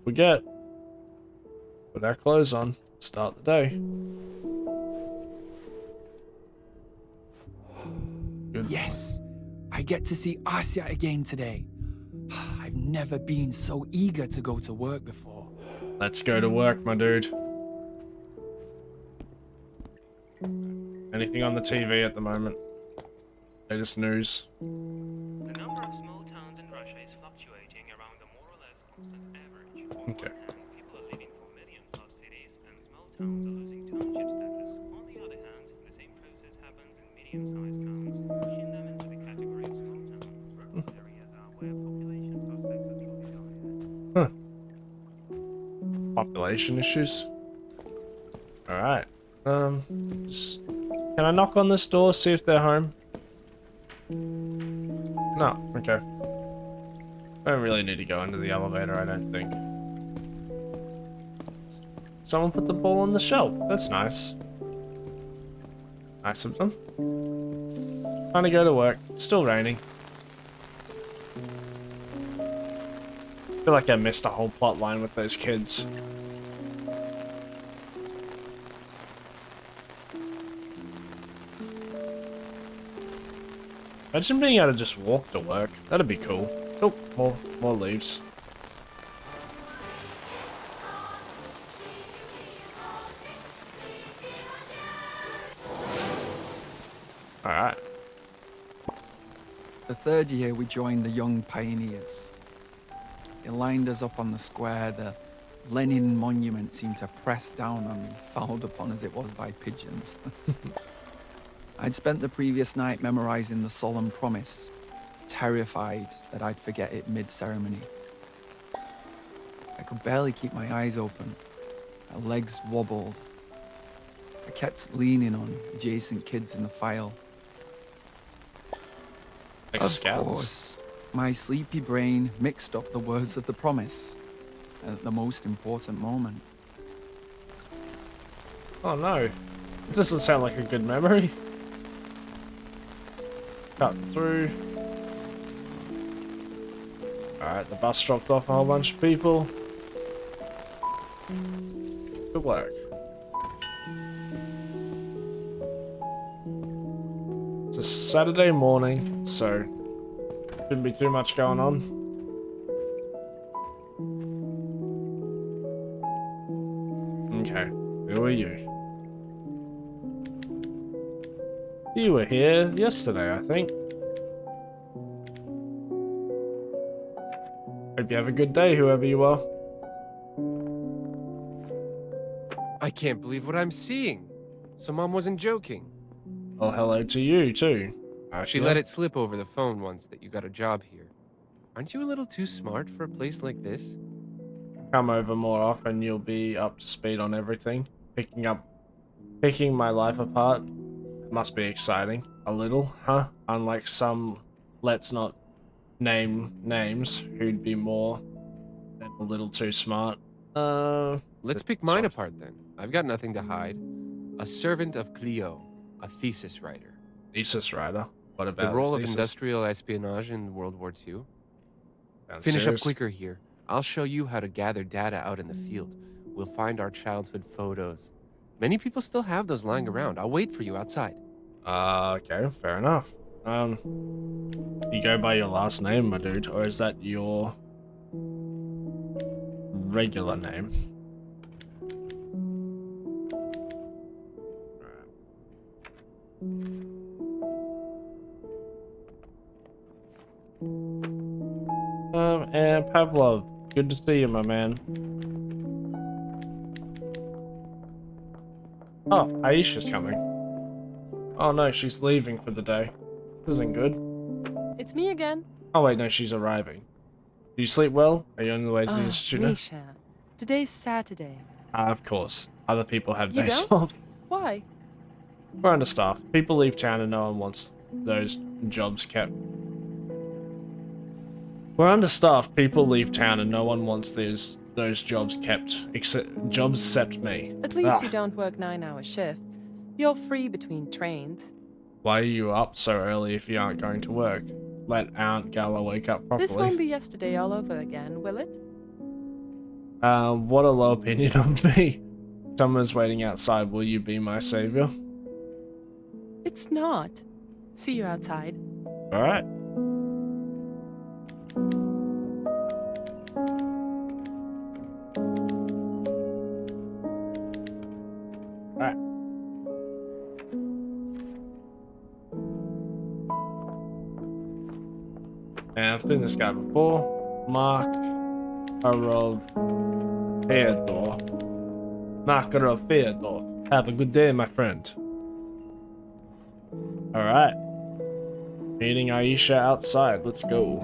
we get. Put our clothes on. Start the day. Good. Yes, I get to see Asya again today. I've never been so eager to go to work before. Let's go to work, my dude. Anything on the TV at the moment? Latest news. The number of small towns in Russia is fluctuating around a more or less constant average. On Okay. one hand, people are leaving for million-plus cities, and small towns are losing township status. On the other hand, the same process happens in medium-sized towns, pushing them into the category of small towns. Rural areas are where population prospects are slowly dying. Huh. Population issues. Alright. Can I knock on this door, see if they're home? No, okay. I don't really need to go into the elevator, I don't think. Someone put the ball on the shelf. That's nice. Nice of them. Trying to go to work. Still raining. I feel like I missed a whole plot line with those kids. Imagine being able to just walk to work. That'd be cool. Oh, more leaves. Alright. The third year we joined the Young Pioneers. They lined us up on the square. The Lenin monument seemed to press down on me, fouled upon as it was by pigeons. I'd spent the previous night memorizing the solemn promise, terrified that I'd forget it mid-ceremony. I could barely keep my eyes open. My legs wobbled. I kept leaning on adjacent kids in the file. Like Of scouts. course, my sleepy brain mixed up the words of the promise at the most important moment. Oh no. This doesn't sound like a good memory. Cut through. Alright, the bus dropped off a whole bunch of people. Good work. It's a Saturday morning, so shouldn't be too much going on. Okay, who are you? You were here yesterday, I think. Hope you have a good day, whoever you are. I can't believe what I'm seeing. So Mom wasn't joking. Well, hello to you, too. She let it slip over the phone once that you got a job here. Aren't you a little too smart for a place like this? Come over more often, you'll be up to speed on everything. Picking my life apart. Must be exciting. A little, huh? Unlike some, let's not name names, who'd be more than a little too smart. Let's pick mine apart then. I've got nothing to hide. A servant of Clio, a thesis writer. Thesis writer. What about The role of thesis? industrial espionage in World War II. Sounds Finish up serious. quicker here. I'll show you how to gather data out in the field. We'll find our childhood photos. Many people still have those lying around. I'll wait for you outside. Okay, fair enough. You go by your last name, my dude, or is that your regular name? And Pavlov, good to see you, my man. Oh, Aisha's coming. Oh no, she's leaving for the day. This isn't good. It's me again. Oh wait, no, she's arriving. Do you sleep well? Are you on the way to the institute now? Misha. Today's Saturday. Of course. Other people have You days don't? off. Why? We're understaffed. People leave town and no one wants those jobs kept. We're understaffed. People leave town and no one wants those jobs kept. Except me. At least Ah. you don't work 9-hour shifts. You're free between trains. Why are you up so early if you aren't going to work? Let Aunt Gala wake up properly. This won't be yesterday all over again, will it? What a low opinion of me. Someone's waiting outside. Will you be my savior? It's not. See you outside. All right. All right. And I've seen this guy before. Mark Harold Theodore. Mark Harold Theodore. Have a good day, my friend. All right. Meeting Aisha outside. Let's go.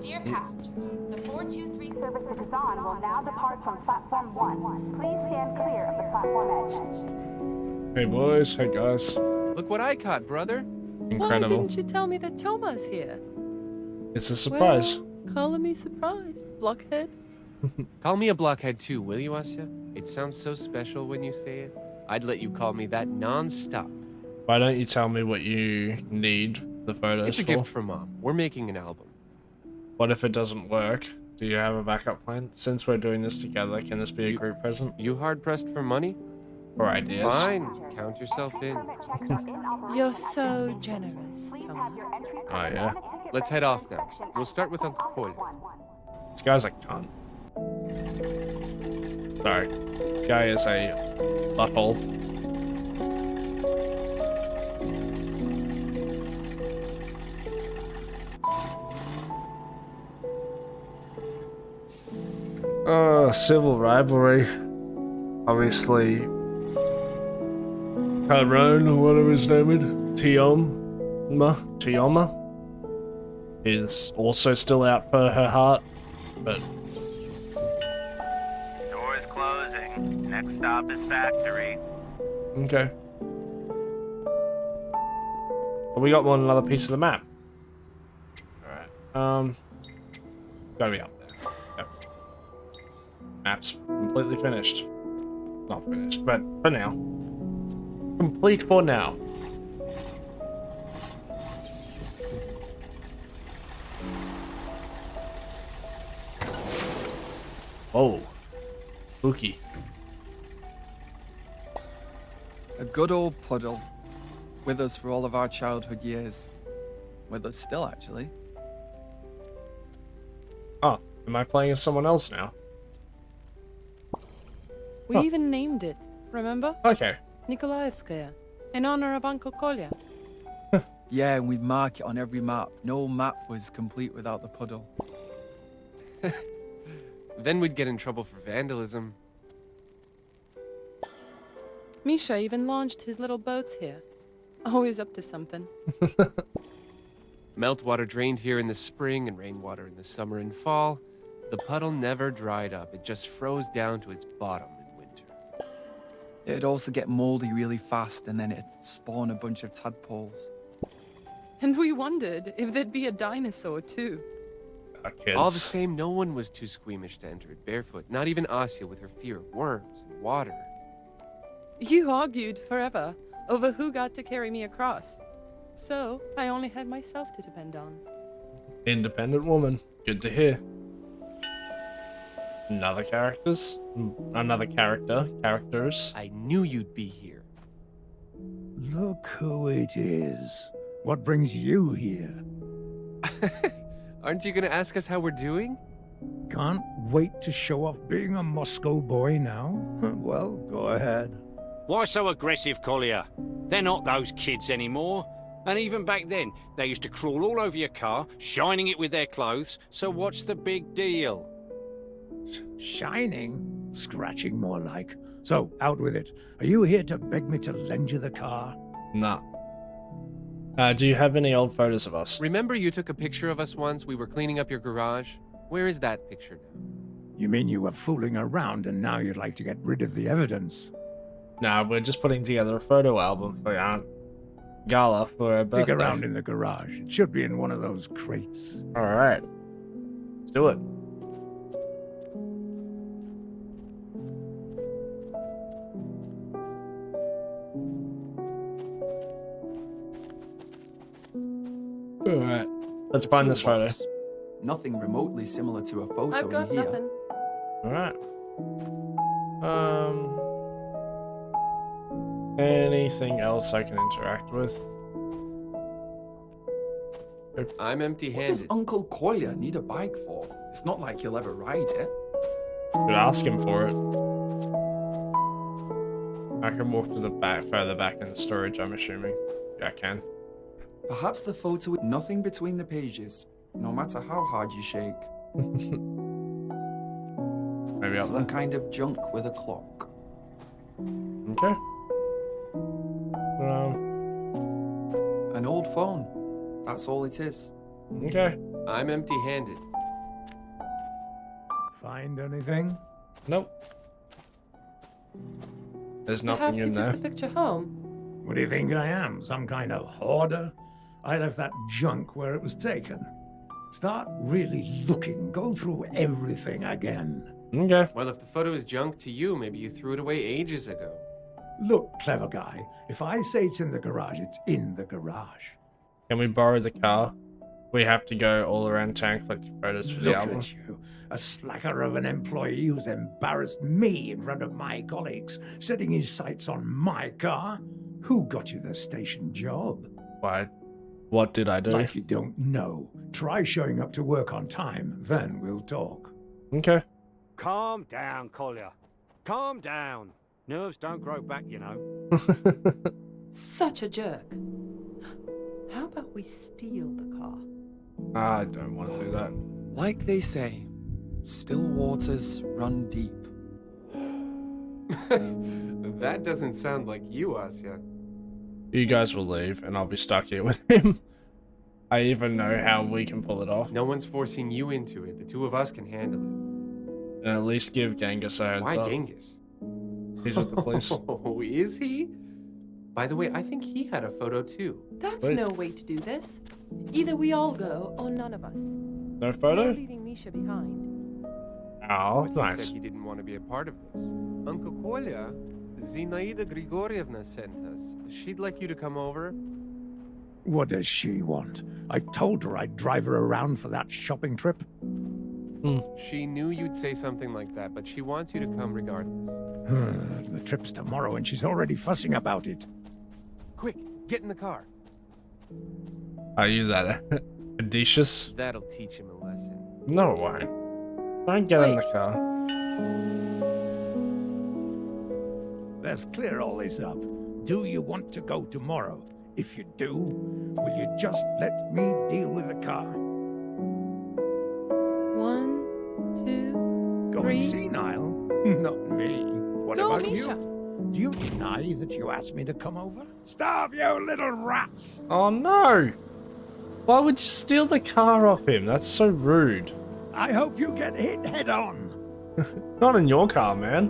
Dear passengers, the 423 service to Kazan will now depart from platform 1. Please stand clear of the platform edge. Hey boys, hey guys. Look what I caught, brother. Why Incredible. didn't you tell me that Toma's here? It's a surprise. Well, calling me surprised, blockhead. Call me a blockhead too, will you, Asya? It sounds so special when you say it. I'd let you call me that non-stop. Why don't you tell me what you need the photos It's a for? gift from Mom. We're making an album. What if it doesn't work? Do you have a backup plan? Since we're doing this together, can this be a group present? You hard-pressed for money? Or ideas? Fine. Count yourself in. Permit checks are in operation. You're so generous, Please Toma. have your entry Oh, permit yeah. and a ticket Let's ready Oh, head for off now. inspection We'll at start with Uncle Office Kolya. 1. This guy's a cunt. Sorry. Guy is a butthole. Civil rivalry. Obviously, Tyrone, or whatever his name is, Tioma, is also still out for her heart, but Door is closing. Next stop is factory. okay. Well, we got one another piece of the map. Alright. Gotta be up there. Yep. Map's completely finished. Not finished, but for now. Complete for now. Whoa. Spooky. A good old puddle. With us for all of our childhood years. With us still, actually. Oh, am I playing as someone else now? We Huh. even named it, remember? Okay. Nikolaevskaya, in honor of Uncle Kolya. Yeah, and we'd mark it on every map. No map was complete without the puddle. Then we'd get in trouble for vandalism. Misha even launched his little boats here. Always up to something. Meltwater drained here in the spring and rainwater in the summer and fall. The puddle never dried up. It just froze down to its bottom in winter. It'd also get moldy really fast, and then it'd spawn a bunch of tadpoles. And we wondered if there'd be a dinosaur too. Kids. All the same, no one was too squeamish to enter it barefoot. Not even Asya with her fear of worms and water. You argued forever over who got to carry me across. So I only had myself to depend on. Independent woman. Good to hear. Another characters? Another character. Characters. I knew you'd be here. Look who it is. What brings you here? Aren't you gonna ask us how we're doing? Can't wait to show off being a Moscow boy now? Well, go ahead. Why so aggressive, Collier? They're not those kids anymore. And even back then, they used to crawl all over your car, shining it with their clothes, so what's the big deal? Shining? Scratching more like. So, out with it. Are you here to beg me to lend you the car? Nah. Do you have any old photos of us? Remember you took a picture of us once? We were cleaning up your garage. Where is that picture now? You mean you were fooling around and now you'd like to get rid of the evidence? Nah, we're just putting together a photo album for Aunt Gala for her birthday. Dig around in the garage. It should be in one of those crates. Alright. Let's do it. Alright. Let's The find two this of photo. us. Nothing remotely similar to a photo I've got in here. nothing. Alright. Anything else I can interact with? I'm What does empty-handed. Uncle Collier need a bike for? It's not like he'll ever ride it. Could ask him for it. I can walk to the back, further back in the storage, I'm assuming. Yeah, I can. Perhaps the photo with nothing between the pages, no matter how hard you shake. Maybe up Some there. kind of junk with a clock. Okay. An old phone. That's all it is. Okay. I'm empty-handed. Find anything? Nope. There's nothing Perhaps in you there. took the picture home. What do you think I am? Some kind of hoarder? I left that junk where it was taken. Start really looking. Go through everything again. Okay. Well, if the photo is junk to you, maybe you threw it away ages ago. Look, clever guy. If I say it's in the garage, it's in the garage. Can we borrow the car? We have to go all around town collecting photos for the Look album. at you. A slacker of an employee who's embarrassed me in front of my colleagues, setting his sights on my car. Who got you the station job? Why? What did I do? Like you don't know. Try showing up to work on time, then we'll talk. Okay. Calm down, Collier. Calm down. Nerves don't grow back, you know. Such a jerk. How about we steal the car? I don't want to do that. Like they say, still waters run deep. That doesn't sound like you, Asya. You guys will leave, and I'll be stuck here with him. I even know how we can pull it off. No one's forcing you into it. The two of us can handle it. And at least give Genghis a heads Why up. Genghis? He's with the police. Oh, is he? By the way, I think he had a photo too. That's Wait. no way to do this. Either we all go, or none of us. No No photo? leaving Misha behind. Oh, But he nice. said he didn't want to be a part of this. Uncle Kolya, Zinaida Grigorievna sent us. She'd like you to come over. What does she want? I told her I'd drive her around for that shopping trip. She knew you'd say something like that, but she wants you to come regardless. The trip's tomorrow and she's already fussing about it. Quick, get in the car. Are you that audacious? That'll teach him a lesson. No, it won't. Don't get in the car. Let's clear all this up. Do you want to go tomorrow? If you do, will you just let me deal with the car? 1, 2, Going 3. senile? Not me. What Go, about Misha. you? Do you deny that you asked me to come over? Stop, you little rats! Oh no! Why would you steal the car off him? That's so rude. I hope you get hit head on. Not in your car, man.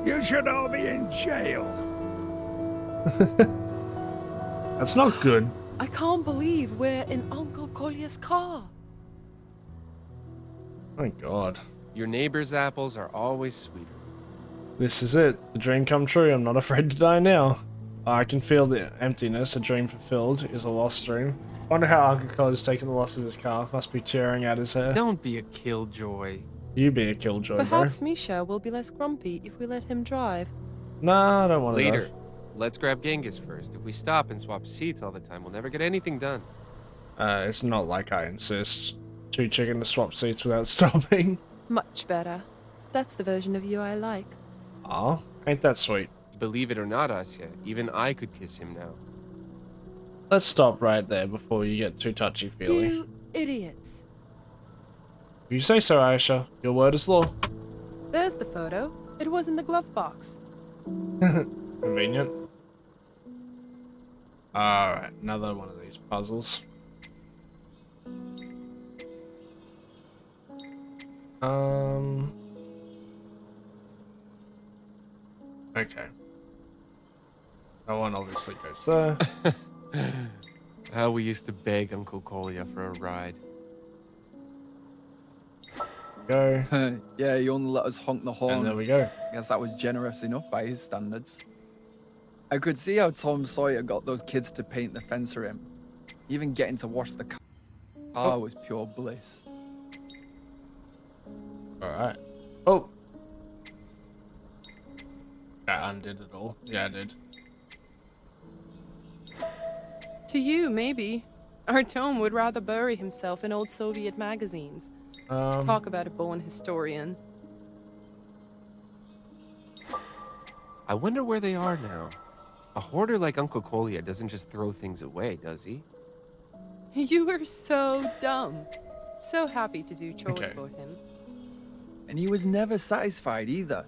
You should all be in jail. That's not good. I can't believe we're in Uncle Collier's car. My god. Your neighbor's apples are always sweeter. This is it. The dream come true. I'm not afraid to die now. I can feel the emptiness. A dream fulfilled is a lost dream. Wonder how Uncle Collier's taken the loss of his car. Must be tearing at his hair. Don't be a killjoy. You be a killjoy, bro. Perhaps Misha will be less grumpy if we let him drive. Nah, I don't want to. Later. Let's grab Genghis first. If we stop and swap seats all the time, we'll never get anything done. It's not like I insist. Too chicken to swap seats without stopping. Much better. That's the version of you I like. Aw, ain't that sweet. Believe it or not, Asya, even I could kiss him now. Let's stop right there before you get too touchy-feely. You idiots. You say so, Aisha. Your word is law. There's the photo. It was in the glove box. Convenient. Alright, another one of these puzzles. Okay. That one obviously goes there. How we used to beg Uncle Kolya for a ride. Go. Yeah, he only let us honk the horn. And there we go. Guess that was generous enough by his standards. I could see how Tom Sawyer got those kids to paint the fence for him. Even getting to wash the car was pure bliss. Alright. Oh! I undid it all. Yeah, I did. To you, maybe. Artyom would rather bury himself in old Soviet magazines. Talk about a born historian. I wonder where they are now. A hoarder like Uncle Kolya doesn't just throw things away, does he? You were so dumb. So happy to do chores Okay. for him. And he was never satisfied either.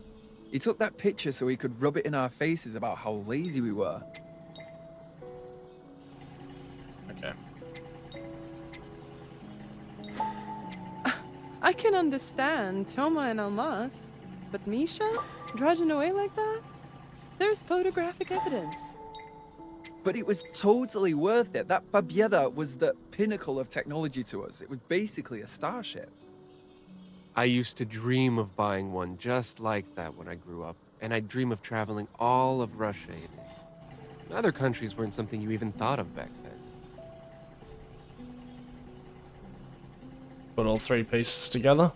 He took that picture so he could rub it in our faces about how lazy we were. Okay. I can understand Toma and Almas, but Misha? Drudging away like that? There's photographic evidence. But it was totally worth it. That Babieda was the pinnacle of technology to us. It was basically a starship. I used to dream of buying one just like that when I grew up, and I'd dream of traveling all of Russia in it. Other countries weren't something you even thought of back then. Put all three pieces together.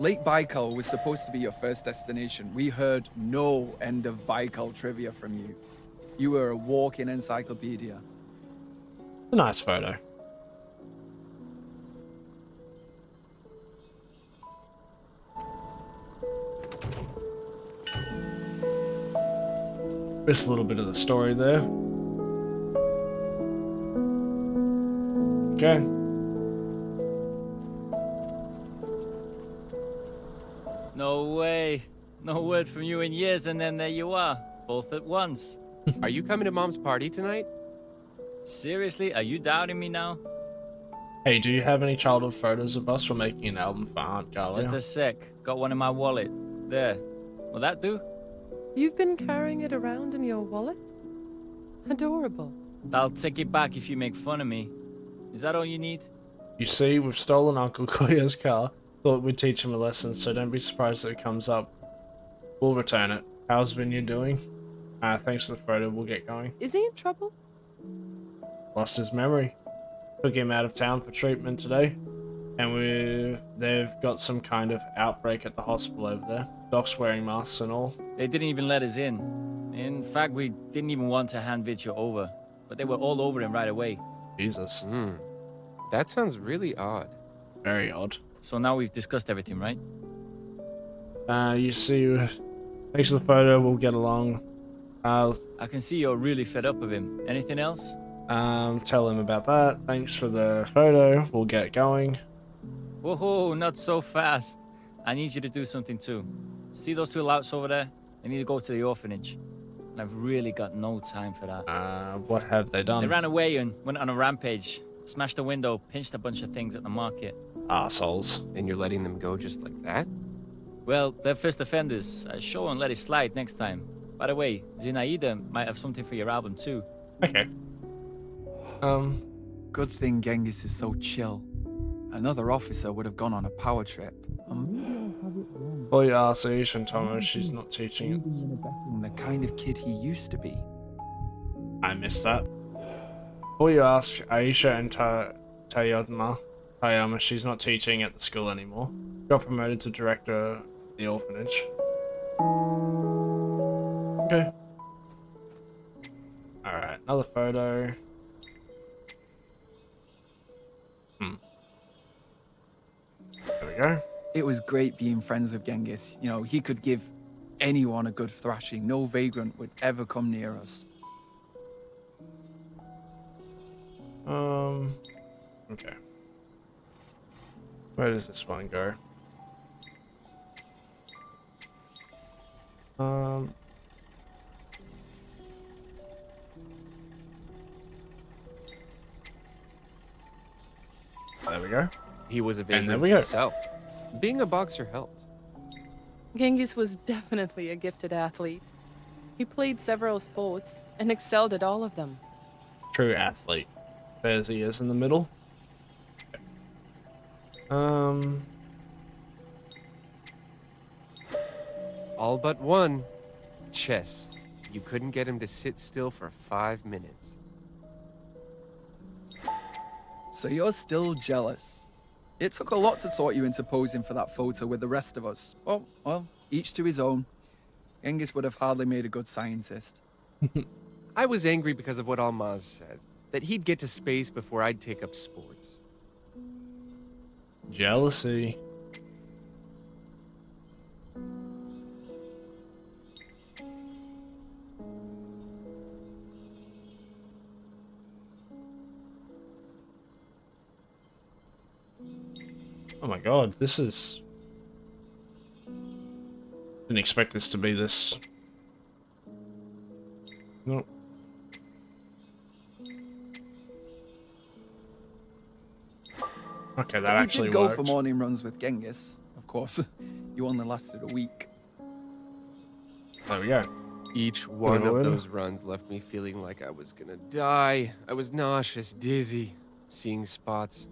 Lake Baikal was supposed to be your first destination. We heard no end of Baikal trivia from you. You were a walking encyclopedia. A nice photo. Just a little bit of the story there. Okay. No way. No word from you in years, and then there you are, both at once. Are you coming to Mom's party tonight? Seriously, are you doubting me now? Hey, do you have any childhood photos of us for making an album for Aunt Galia? Just a sec. Got one in my wallet. There. Will that do? You've been carrying it around in your wallet? Adorable. I'll take it back if you make fun of me. Is that all you need? You see, we've stolen Uncle Kolya's car. Thought we'd teach him a lesson, so don't be surprised if it comes up. We'll return it. How's Vineyard doing? Thanks for the photo, we'll get going. Is he in trouble? Lost his memory. Took him out of town for treatment today. And they've got some kind of outbreak at the hospital over there. Docs wearing masks and all. They didn't even let us in. In fact, we didn't even want to hand Vitya over. But they were all over him right away. Jesus. That sounds really odd. Very odd. So now we've discussed everything, right? You see, thanks for the photo, we'll get along. I can see you're really fed up with him. Anything else? Tell him about that. Thanks for the photo, we'll get going. Whoa, not so fast. I need you to do something too. See those two louts over there? They need to go to the orphanage. And I've really got no time for that. What have they done? They ran away and went on a rampage. Smashed a window, pinched a bunch of things at the market. Assholes. And you're letting them go just like that? Well, they're first offenders. Show and let it slide next time. By the way, Zinaida might have something for your album too. Okay. Good thing Genghis is so chill. Another officer would have gone on a power trip. Well, you ask Aisha and Thomas, she's not teaching it. The kind of kid he used to be. I missed that. Well, you ask Aisha and Tayama, she's not teaching at the school anymore. Got promoted to director of the orphanage. Okay. Alright, another photo. There we go. It was great being friends with Genghis. You know, he could give anyone a good thrashing. No vagrant would ever come near us. Okay. Where does this one go? There we go. He was a And there vagrant we go. himself. Being a boxer helped. Genghis was definitely a gifted athlete. He played several sports and excelled at all of them. True athlete. There's he is in the middle. All but one. Chess. You couldn't get him to sit still for 5 minutes. So you're still jealous. It took a lot to talk you into posing for that photo with the rest of us. Oh, well, each to his own. Genghis would have hardly made a good scientist. I was angry because of what Almaz said, that he'd get to space before I'd take up sports. Jealousy. Oh my god, this is... Didn't expect this to be this... Nope. Okay, that So actually you did go worked. for morning runs with Genghis, of course. You only lasted a week. There we go. Each one Go of in. those runs left me feeling like I was gonna die. I was nauseous, dizzy, seeing spots.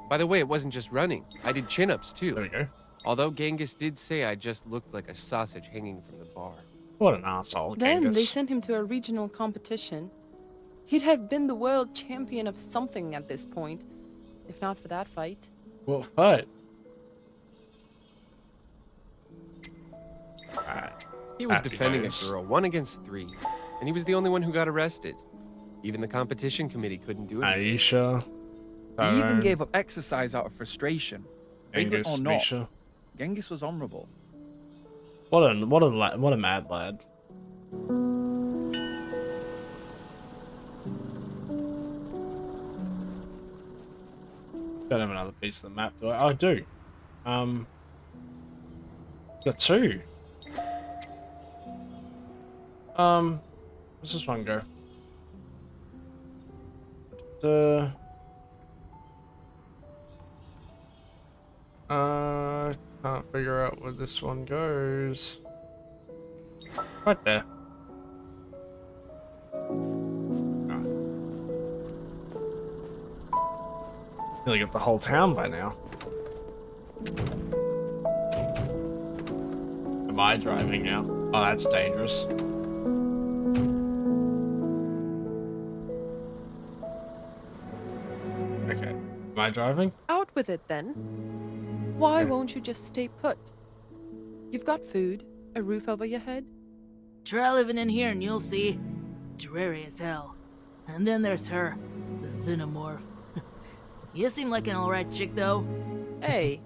By the way, it wasn't just running. I did chin-ups too. There we go. Although Genghis did say I just looked like a sausage hanging from the bar. What an asshole, Then Genghis. they sent him to a regional competition. He'd have been the world champion of something at this point, if not for that fight. What fight? Alright. He was Happy defending days. a girl, 1 against 3. And he was the only one who got arrested. Even the competition committee couldn't do it. Aisha. He even Tyrone, gave up exercise out of frustration. Believe it Genghis, or not, Misha. Genghis was honorable. What a mad lad. Don't have another piece of the map, do I? Oh, I do. Got 2. Where's this one go? Can't figure out where this one goes. Right there. Nearly got the whole town by now. Am I driving now? Oh, that's dangerous. Okay. Am I driving? Out with it then. Why won't you just stay put? You've got food, a roof over your head. Try living in here and you'll see. Dreary as hell. And then there's her, the xenomorph. You seem like an alright chick, though. Hey,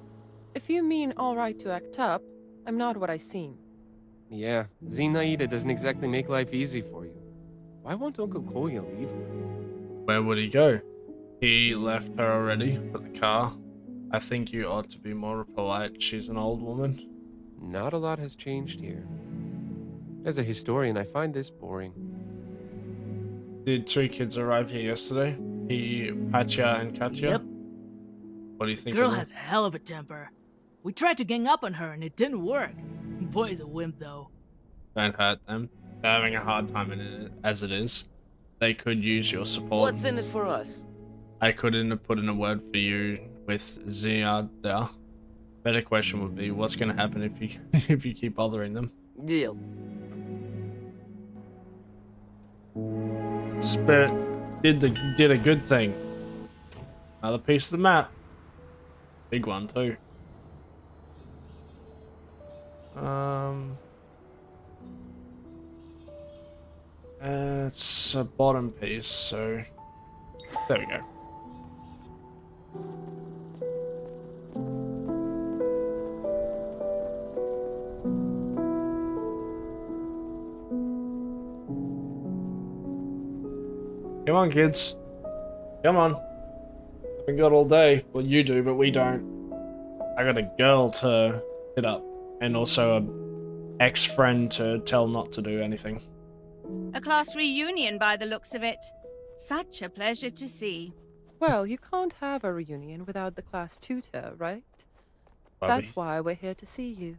if you mean alright to act up, I'm not what I seem. Yeah, Zinaida doesn't exactly make life easy for you. Why won't Uncle Kolya leave? Where would he go? He left her already for the car. I think you ought to be more polite. She's an old woman. Not a lot has changed here. As a historian, I find this boring. Did 2 kids arrive here yesterday? Patya and Katya? Yep. What do you think Girl of them? has a hell of a temper. We tried to gang up on her and it didn't work. Boy's a wimp, though. Don't hurt them. They're having a hard time in it as it is. They could use your support. What's in it for us? I couldn't have put in a word for you with Ziad there. Better question would be, what's going to happen if you if you keep bothering them? Deal. Spirit did a good thing. Another piece of the map. Big one too. It's a bottom piece, so there we go. Come on, kids. Come on. We got all day. Well, you do, but we don't. I got a girl to hit up, and also a ex-friend to tell not to do anything. A class reunion by the looks of it. Such a pleasure to see. Well, you can't have a reunion without the class tutor, right? Bobby. That's why we're here to see you.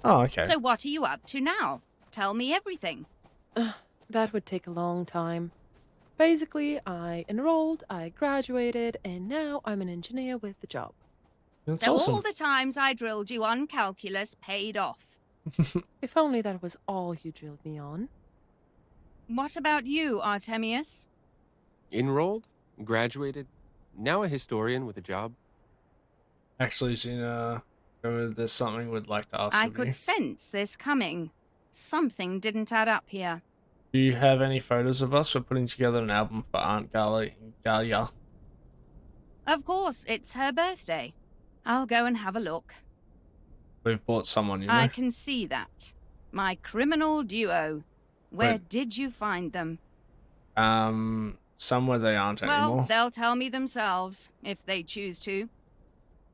Oh, okay. So what are you up to now? Tell me everything. That would take a long time. Basically, I enrolled, I graduated, and now I'm an engineer with the job. That's so awesome. all the times I drilled you on calculus paid off. If only that was all you drilled me on. What about you, Artemius? Enrolled, graduated, now a historian with a job. Actually, Zena, there's something we'd like to ask I of you. could sense this coming. Something didn't add up here. Do you have any photos of us? We're putting together an album for Aunt Galia. Of course, it's her birthday. I'll go and have a look. We've bought someone, you know. I can see that. My criminal duo. Where Wait. did you find them? Somewhere they aren't anymore. Well, they'll tell me themselves, if they choose to.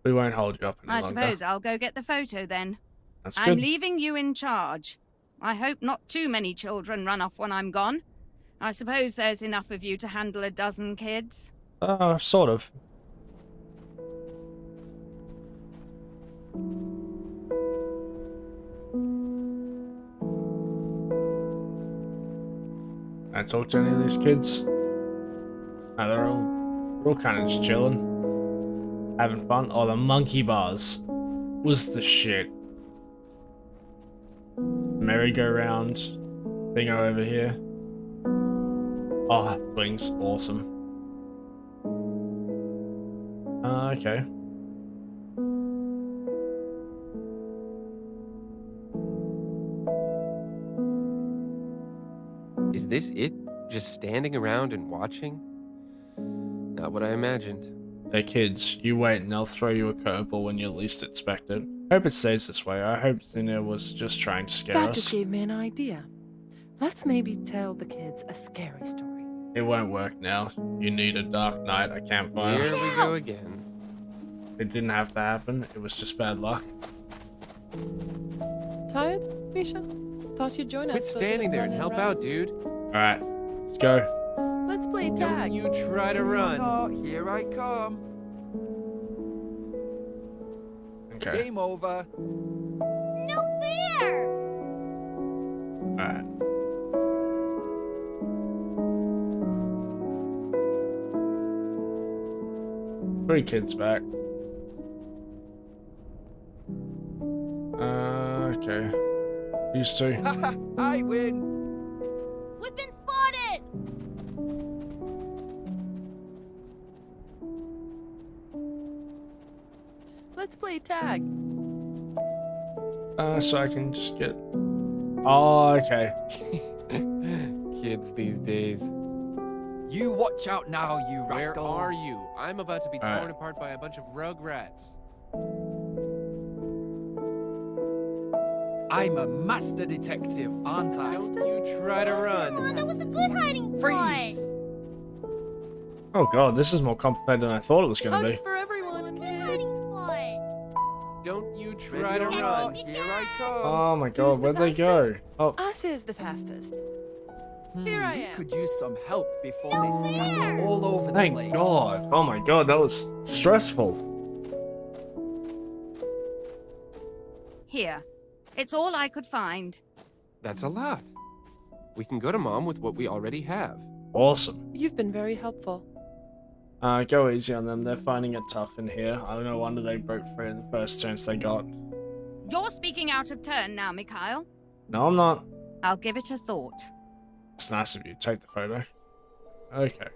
We won't hold you up any I longer. suppose I'll go get the photo then. That's I'm good. leaving you in charge. I hope not too many children run off when I'm gone. I suppose there's enough of you to handle a dozen kids. Sort of. I talk to any of these kids. No, they're all kind of just chilling, having fun. Oh, the monkey bars was the shit. Merry-go-round thingo over here. Oh, that swing's awesome. Okay. Is this it? Just standing around and watching? Not what I imagined. They're kids. You wait and they'll throw you a curveball when you least expect it. Hope it stays this way. I hope Zina was just trying to scare That us. just gave me an idea. Let's maybe tell the kids a scary story. It won't work now. You need a dark night, a campfire. Here we go again. It didn't have to happen. It was just bad luck. Tired, Misha? Thought you'd join Quit us. standing there and help out, dude. Alright, let's go. Let's play Don't tag. you try to run. Oh, here I come. Okay. Game over. No fear! Alright. Three kids back. Okay. These two. I win. We've been spotted! Let's play tag. So I can just get... Oh, okay. Kids these days. You watch out now, you Where rascals. are you? I'm about to be All right. torn apart by a bunch of rugrats. I'm a master detective, aren't I? Don't you try to run. That was a good hiding Freeze! Oh god, this is more complicated than I thought it was going to be. Hugs for everyone, kids. Don't you try Ready to or run. not, here I come. Oh my Who's god, the where'd they go? fastest? Oh, Us is the fastest. Here I We am. could use some help before they scatter all over the thank place. god. Oh my god, that was stressful. Here. It's all I could find. That's a lot. We can go to Mom with what we already have. Awesome. You've been very helpful. Go easy on them. They're finding it tough in here. I don't know wonder they broke free in the first chance they got. You're speaking out of turn now, Mikhail. No, I'm not. I'll give it a thought. It's nice of you. Take the photo. Okay.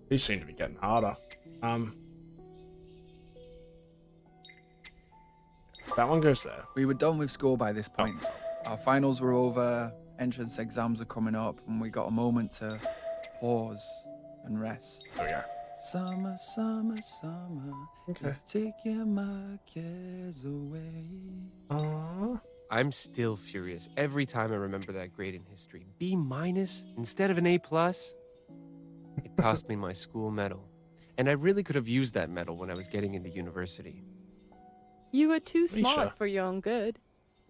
These seem to be getting harder. That one goes there. We were done with school by this point. Our finals were over, entrance exams are coming up, and we got a moment to pause and rest. There we go. Summer, summer, summer, Okay. it's taking my cares away. Aww. I'm still furious every time I remember that grade in history. B- instead of an A+. It cost me my school medal. And I really could have used that medal when I was getting into university. You were too Misha. smart for your own good.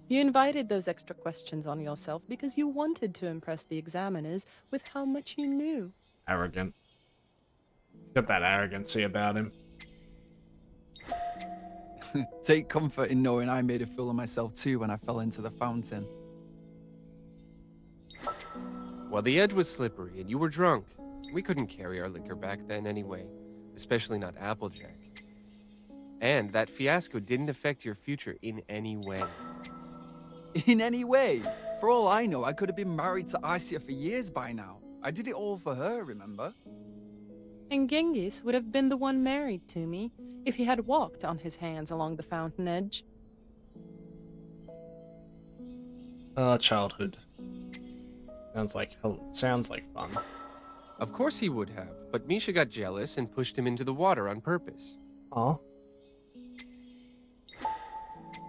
You invited those extra questions on yourself because you wanted to impress the examiners with how much you knew. Arrogant. Got that arrogancy about him. Take comfort in knowing I made a fool of myself too when I fell into the fountain. Well, the edge was slippery and you were drunk. We couldn't carry our liquor back then anyway, especially not Applejack. And that fiasco didn't affect your future in any way. In any way? For all I know, I could have been married to Asia for years by now. I did it all for her, remember? And Genghis would have been the one married to me if he had walked on his hands along the fountain edge. Childhood. Sounds like fun. Of course he would have, but Misha got jealous and pushed him into the water on purpose. Aw.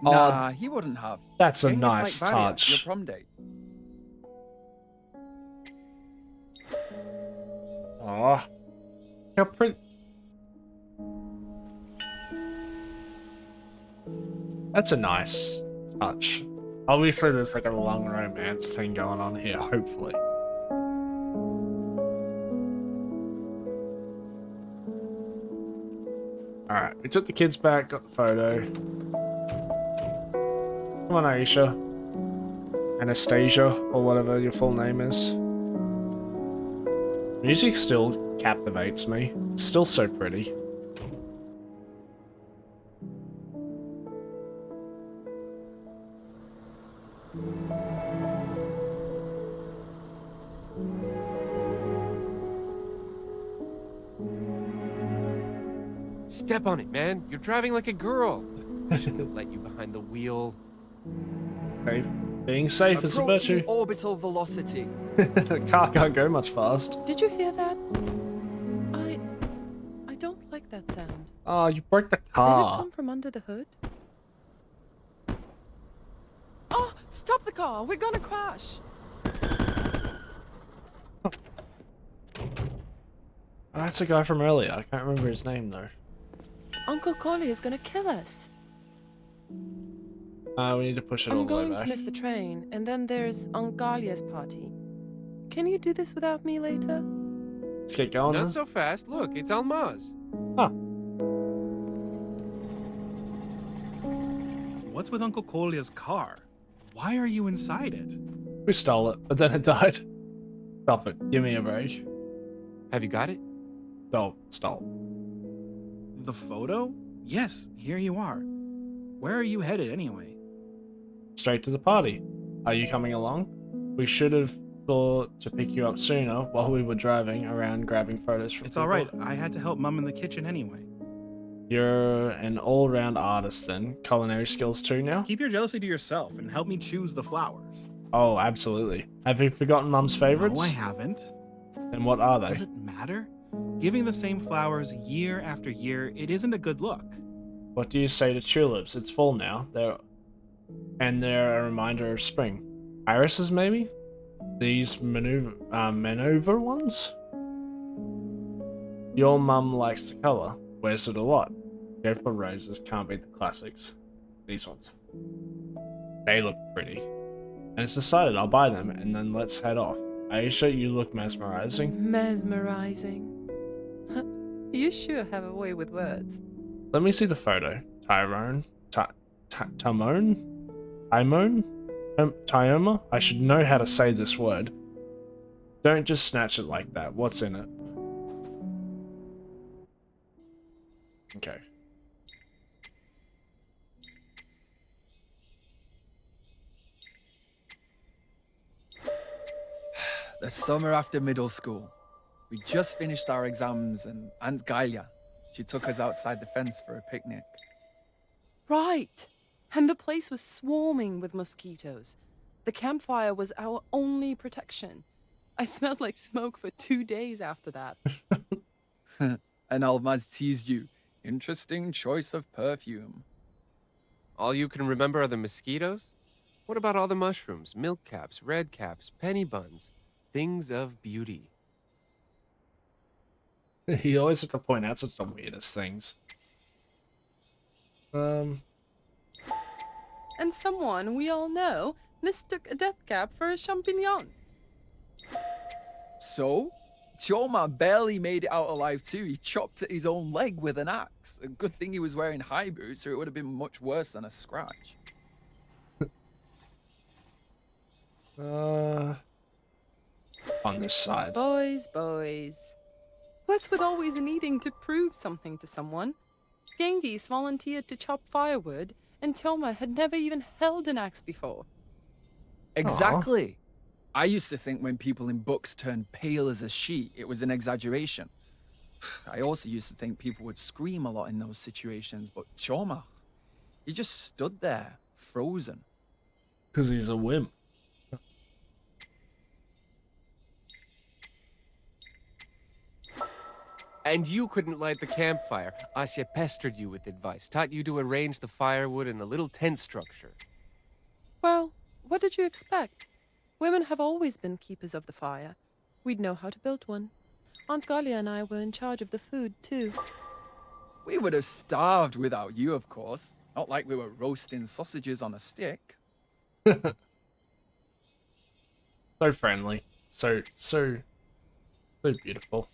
Nah, he wouldn't have. That's a Genghis nice liked Varia, touch. Your prom date. Aw. How pretty. That's a nice touch. Obviously, there's like a long romance thing going on here, hopefully. Alright, we took the kids back, got the photo. Come on, Aisha. Anastasia, or whatever your full name is. Music still captivates me. It's still so pretty. Step on it, man. You're driving like a girl. I shouldn't have let you behind the wheel. Safe. Being safe is a Approaching virtue. orbital velocity. The car can't go much fast. Did you hear that? I don't like that sound. Oh, you broke the Did it car. come from under the hood? Oh, stop the car! We're gonna crash! Oh, that's a guy from earlier. I can't remember his name though. Uncle Collie is gonna kill us. We need to push it all I'm the way going back. to miss the train, and then there's Angalia's party. Can you do this without me later? Let's get going. Not Then. so fast. Look, it's Almaz. Huh. What's with Uncle Kolya's car? Why are you inside it? We stole it, but then it died. Stop it. Give me a break. Have you got it? Stop. The photo? Yes, here you are. Where are you headed anyway? Straight to the party. Are you coming along? We should have thought to pick you up sooner while we were driving around grabbing photos from It's people. alright, I had to help Mum in the kitchen anyway. You're an all-round artist then. Culinary skills too now? Keep your jealousy to yourself and help me choose the flowers. Oh, absolutely. Have you forgotten Mum's favorites? No, I haven't. And what are they? Does it matter? Giving the same flowers year after year, it isn't a good look. What do you say to tulips? It's fall now. They're a reminder of spring. Irises, maybe? These maneuver ones? Your mum likes the color. Wears it a lot. Go for roses. Can't beat the classics. These ones. They look pretty. And it's decided I'll buy them, and then let's head off. Aisha, you look mesmerizing. Mesmerizing. You sure have a way with words. Let me see the photo. Tyrone? Tyoma? I should know how to say this word. Don't just snatch it like that. What's in it? Okay. The summer after middle school. We just finished our exams and Aunt Galia, she took us outside the fence for a picnic. Right. And the place was swarming with mosquitoes. The campfire was our only protection. I smelled like smoke for 2 days after that. And Almaz teased you. Interesting choice of perfume. All you can remember are the mosquitoes? What about all the mushrooms, milk caps, red caps, penny buns? Things of beauty. He always has to point out such the weirdest things. And someone we all know mistook a death cap for a champignon. So? Choma barely made it out alive too. He chopped at his own leg with an axe. A good thing he was wearing high boots or it would have been much worse than a scratch. On this side. Boys. What's with always needing to prove something to someone? Genghis volunteered to chop firewood, and Toma had never even held an axe before. Exactly. I used to think when people in books turned pale as a sheet, it was an exaggeration. I also used to think people would scream a lot in those situations, but Choma, he just stood there, frozen. Because he's a wimp. And you couldn't light the campfire. Asya pestered you with advice, taught you to arrange the firewood in a little tent structure. Well, what did you expect? Women have always been keepers of the fire. We'd know how to build one. Aunt Galia and I were in charge of the food, too. We would have starved without you, of course. Not like we were roasting sausages on a stick. So friendly. So beautiful.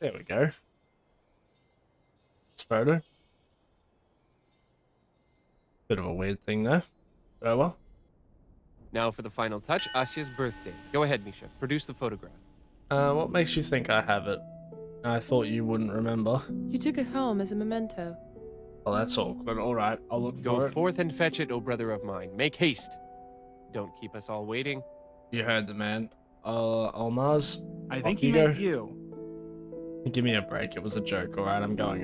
There we go. This photo. Bit of a weird thing there. Oh well. Now for the final touch, Asya's birthday. Go ahead, Misha. Produce the photograph. What makes you think I have it? I thought you wouldn't remember. You took it home as a memento. Well, that's awkward. Alright, I'll look Go for it. forth and fetch it, O brother of mine. Make haste. Don't keep us all waiting. You heard the man. Almaz? I think off he you meant go. you. Give me a break. It was a joke, alright? I'm going.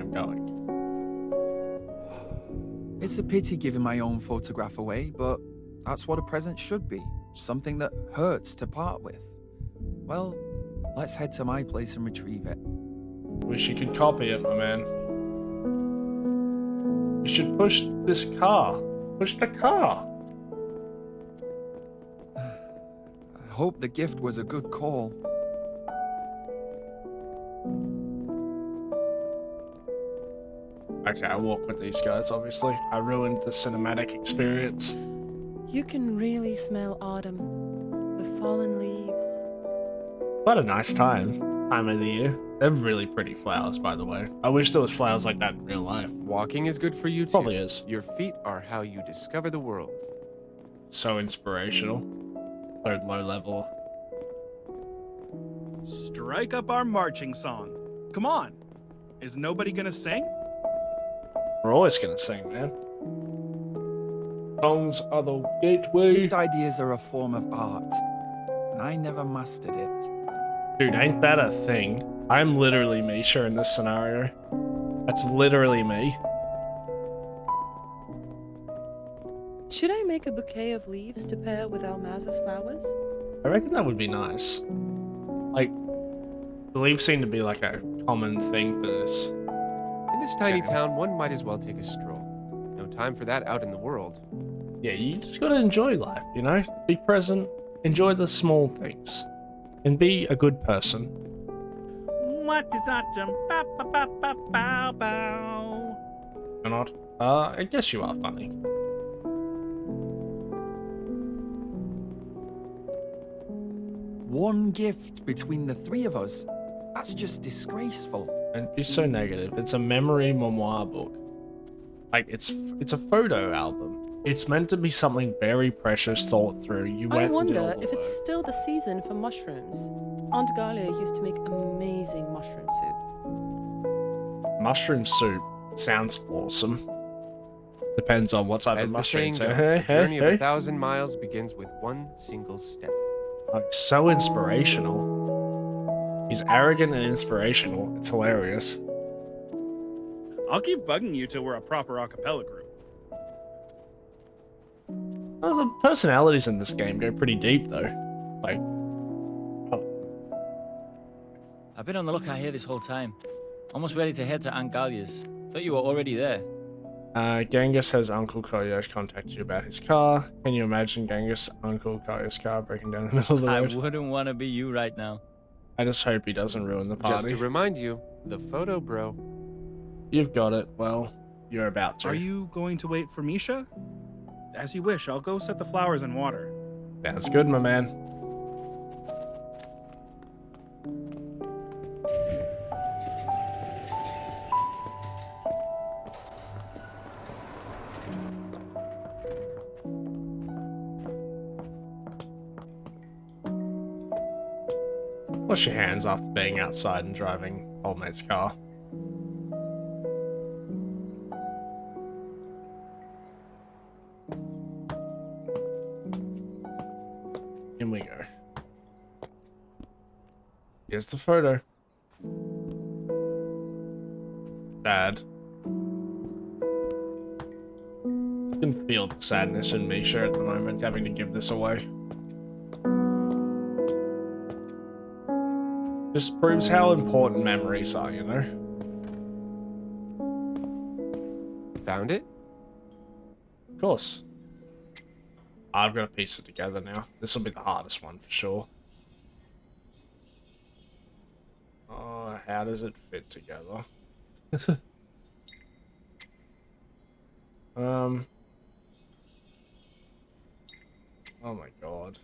It's a pity giving my own photograph away, but that's what a present should be. Something that hurts to part with. Well, let's head to my place and retrieve it. Wish you could copy it, my man. You should push this car. Push the car. I hope the gift was a good call. Okay, I walk with these guys, obviously. I ruined the cinematic experience. You can really smell autumn. The fallen leaves. Quite a nice time of the year. They're really pretty flowers, by the way. I wish there was flowers like that in real life. Walking is good for you, too. Probably is. Your feet are how you discover the world. So inspirational. So low level. Strike up our marching song. Come on. Is nobody gonna sing? We're always gonna sing, man. Songs are the gateway. Gift ideas are a form of art, and I never mastered it. Dude, ain't that a thing? I'm literally Misha in this scenario. That's literally me. Should I make a bouquet of leaves to pair with Almaz's flowers? I reckon that would be nice. Like, the leaves seem to be like a common thing for this. In this tiny town, one might as well take a stroll. No time for that out in the world. Yeah, you just gotta enjoy life, you know? Be present, enjoy the small things, and be a good person. What is autumn? Bow, bow, bow, bow, bow, bow. Or not? I guess you are funny. One gift between the three of us? That's just disgraceful. Don't be so negative. It's a memory memoir book. Like, it's a photo album. It's meant to be something very precious, thought through. You I went and did all wonder the if it's work. still the season for mushrooms. Aunt Galia used to make amazing mushroom soup. Mushroom soup sounds awesome. Depends on what type As of the saying mushroom. goes, a journey of 1,000 miles begins with one single step. Like, so inspirational. He's arrogant and inspirational. It's hilarious. I'll keep bugging you till we're a proper a cappella group. Well, the personalities in this game go pretty deep, though. Like, I've been on the lookout here this whole time. Almost ready to head to Aunt Galia's. Thought you were already there. Genghis has Uncle Koyo contact you about his car. Can you imagine Genghis, Uncle Koyo's car breaking down the middle of the I road? wouldn't want to be you right now. I just hope he doesn't ruin the party. Just to remind you, the photo, bro. You've got it. Well, you're about to. Are you going to wait for Misha? As you wish, I'll go set the flowers in water. Sounds good, my man. Wash your hands after being outside and driving old mate's car. In we go. Here's the photo. Sad. You can feel the sadness in Misha at the moment, having to give this away. Just proves how important memories are, you know? Found it? Of course. I've got to piece it together now. This will be the hardest one for sure. Oh, how does it fit together? Oh my god.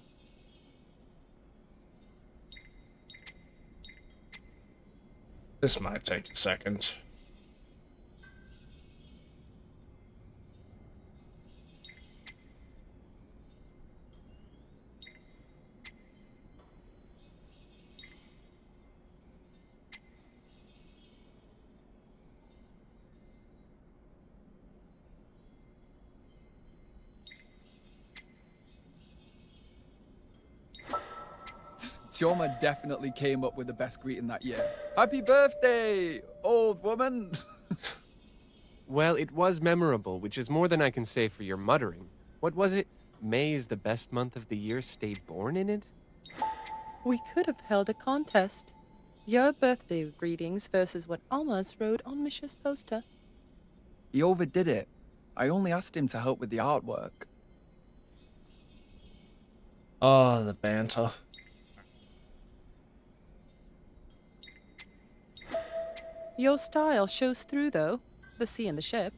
This might take a second. Sioma definitely came up with the best greeting that year. Happy birthday, old woman! Well, it was memorable, which is more than I can say for your muttering. What was it? May is the best month of the year. Stay born in it? We could have held a contest. Your birthday greetings versus what Alma's wrote on Misha's poster. He overdid it. I only asked him to help with the artwork. Oh, the banter. Your style shows through, though. The sea and the ship.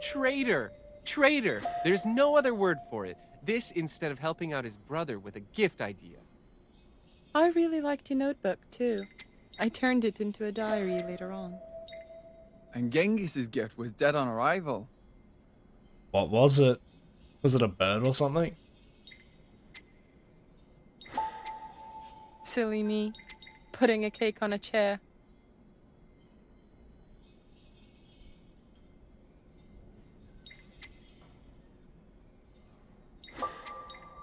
Traitor! Traitor! There's no other word for it. This instead of helping out his brother with a gift idea. I really liked your notebook, too. I turned it into a diary later on. And Genghis's gift was dead on arrival. What was it? Was it a bird or something? Silly me. Putting a cake on a chair.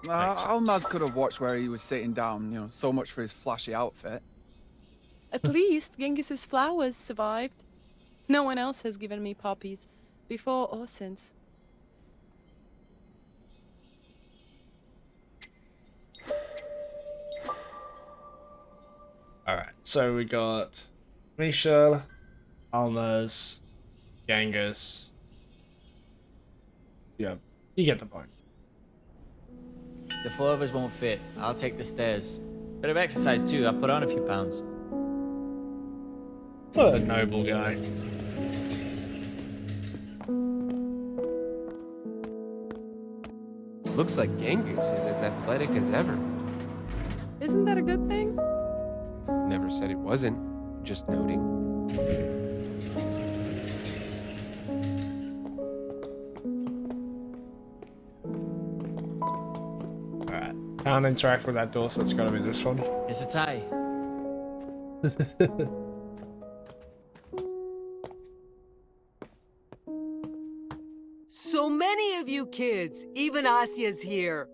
Almaz could have watched where he was sitting down, you know, so much for his flashy outfit. At least Genghis's flowers survived. No one else has given me poppies, before or since. Alright, so we got Misha, Almaz, Genghis. Yeah, you get the point. The four of us won't fit. I'll take the stairs. Bit of exercise too. I put on a few pounds. What a noble guy. Looks like Genghis is as athletic as ever. Isn't that a good thing? Never said it wasn't. Just noting. Alright, can't interact with that door, so it's gotta be this one. It's a tie. So many of you kids, even Asya's here.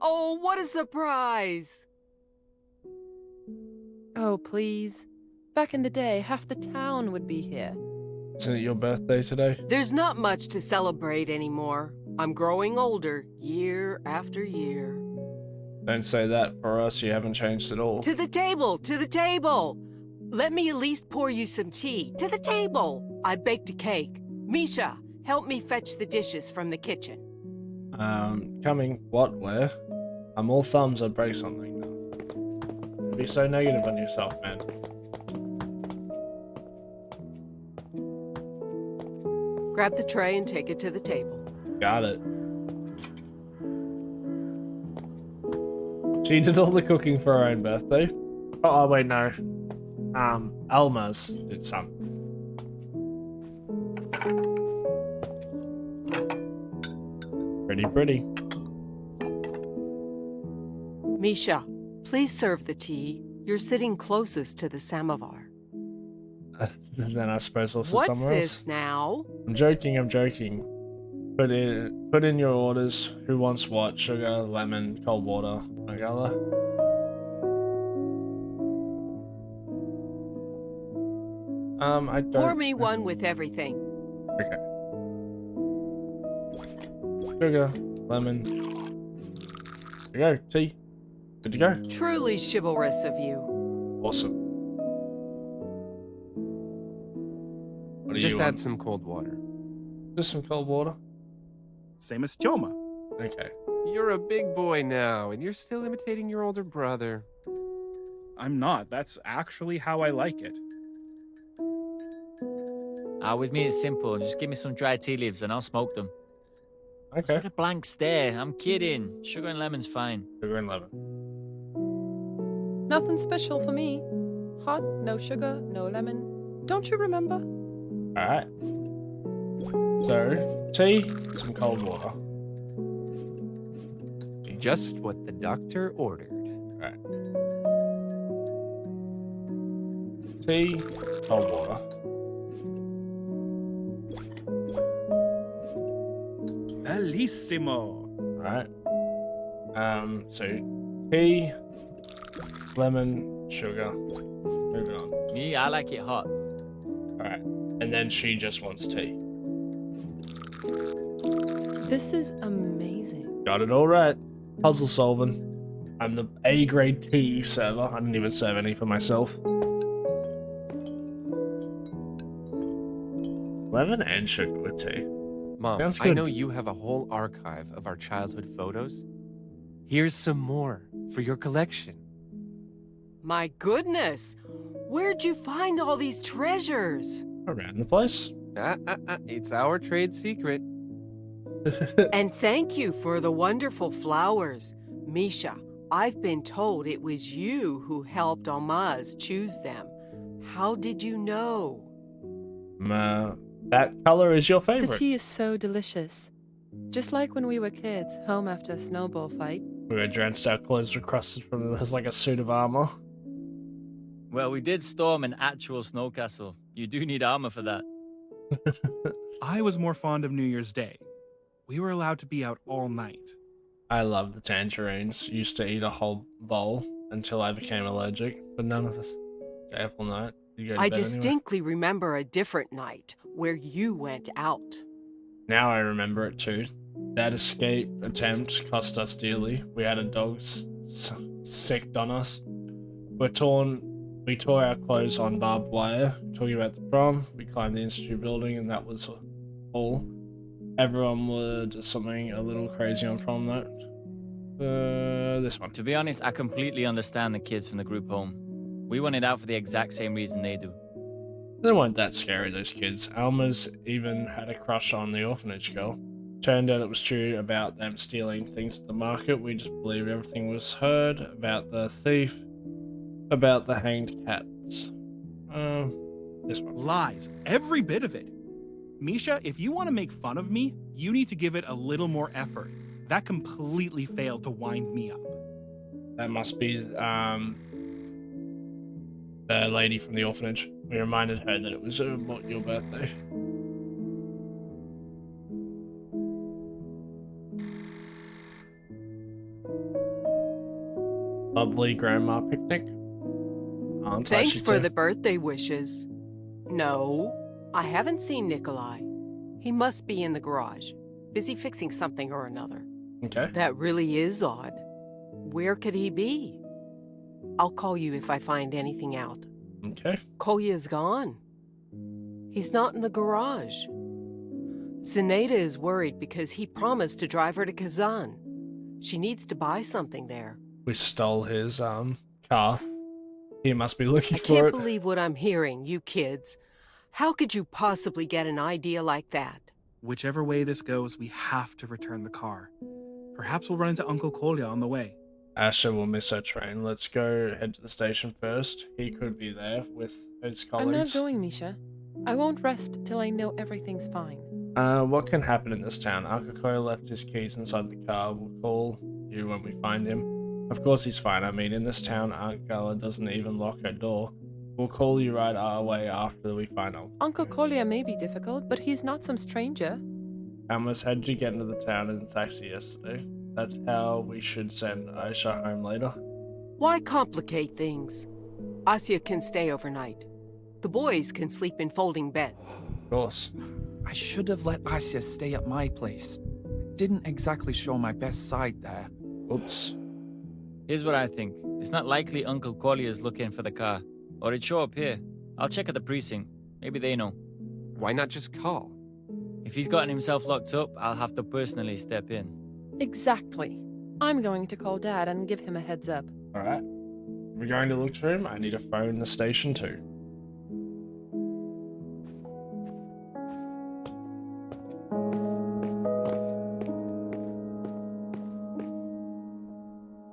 Oh, what a surprise! Oh, please. Back in the day, half the town would be here. Isn't it your birthday today? There's not much to celebrate anymore. I'm growing older, year after year. Don't say that for us, you haven't changed at all. To the table! To the table! Let me at least pour you some tea. To the table! I baked a cake. Misha, help me fetch the dishes from the kitchen. Coming. What? Where? I'm all thumbs, I'd break something now. Don't be so negative on yourself, man. Grab the tray and take it to the table. Got it. She did all the cooking for her own birthday. Oh, wait, no. Alma's did some. Pretty. Misha, Please serve the tea. You're sitting closest to the samovar. Then I suppose I'll sit What's somewhere this else. now? I'm joking. Put in your orders. Who wants what? Sugar, lemon, cold water, Magala. I don't. Pour me one with everything. Okay. Sugar, lemon. There you go. Tea. Good to go. Truly chivalrous of you. Awesome. What do Just you add want? some cold water. Just some cold water. Same as Choma. Okay. You're a big boy now, and you're still imitating your older brother. I'm not. That's actually how I like it. With me it's simple. Just give me some dry tea leaves and I'll smoke them. Okay. Just a blank stare. I'm kidding. Sugar and lemon's fine. Sugar and lemon. Nothing special for me. Hot, no sugar, no lemon. Don't you remember? Alright. So, tea, some cold water. Just what the doctor ordered. Alright. Tea, cold water. Bellissimo. Right. So tea, lemon, sugar. Moving on. Me, I like it hot. Alright. And then she just wants tea. This is amazing. Got it all right. Puzzle solving. I'm the A grade 2 server. I didn't even serve any for myself. Lemon and sugar with tea. Mom, Sounds I good. know you have a whole archive of our childhood photos. Here's some more for your collection. My goodness! Where'd you find all these treasures? Around the place. It's our trade secret. And thank you for the wonderful flowers. Misha, I've been told it was you who helped Almaz choose them. How did you know? That color is your The favorite. tea is so delicious. Just like when we were kids, home after a snowball fight. We were drenched, our clothes were crusted from there's like a suit of armor. Well, we did storm an actual snow castle. You do need armor for that. I was more fond of New Year's Day. We were allowed to be out all night. I love the tangerines. Used to eat a whole bowl until I became allergic, but none of us. Apple night. You go to I bed anyway. distinctly remember a different night where you went out. Now I remember it too. That escape attempt cost us dearly. We had a dog sicked on us. We tore our clothes on barbed wire. Talking about the prom, we climbed the Institute building, and that was all. Everyone would something a little crazy on prom night. This one. To be honest, I completely understand the kids from the group home. We wanted out for the exact same reason they do. They weren't that scary, those kids. Alma's even had a crush on the orphanage girl. Turned out it was true about them stealing things at the market. We just believed everything was heard about the thief, about the hanged cats. This one. Lies. Every bit of it. Misha, if you want to make fun of me, you need to give it a little more effort. That completely failed to wind me up. That must be the lady from the orphanage. We reminded her that it was your birthday. Lovely grandma picnic. Aunt, I Thanks should for say. the birthday wishes. No, I haven't seen Nikolai. He must be in the garage, busy fixing something or another. Okay. That really is odd. Where could he be? I'll call you if I find anything out. Okay. Kolya's gone. He's not in the garage. Zenaida is worried because he promised to drive her to Kazan. She needs to buy something there. We stole his car. He must be looking I for can't it. believe what I'm hearing, you kids. How could you possibly get an idea like that? Whichever way this goes, we have to return the car. Perhaps we'll run into Uncle Kolya on the way. Asha will miss her train. Let's go head to the station first. He could be there with his I'm not colleagues. going, Misha. I won't rest till I know everything's fine. What can happen in this town? Uncle Koya left his keys inside the car. We'll call you when we find him. Of course he's fine. I mean, in this town, Aunt Gala doesn't even lock her door. We'll call you right our way after we find out. Uncle Kolya may be difficult, but he's not some stranger. Amos, how did you get into the town in the taxi yesterday? That's how we should send Aisha home later. Why complicate things? Asya can stay overnight. The boys can sleep in folding bed. Of course. I should have let Asya stay at my place. Didn't exactly show my best side there. Oops. Here's what I think. It's not likely Uncle Kolya's looking for the car. Or it'd show up here. I'll check at the precinct. Maybe they know. Why not just call? If he's gotten himself locked up, I'll have to personally step in. Exactly. I'm going to call Dad and give him a heads up. Alright. We're going to look for him. I need to phone the station too.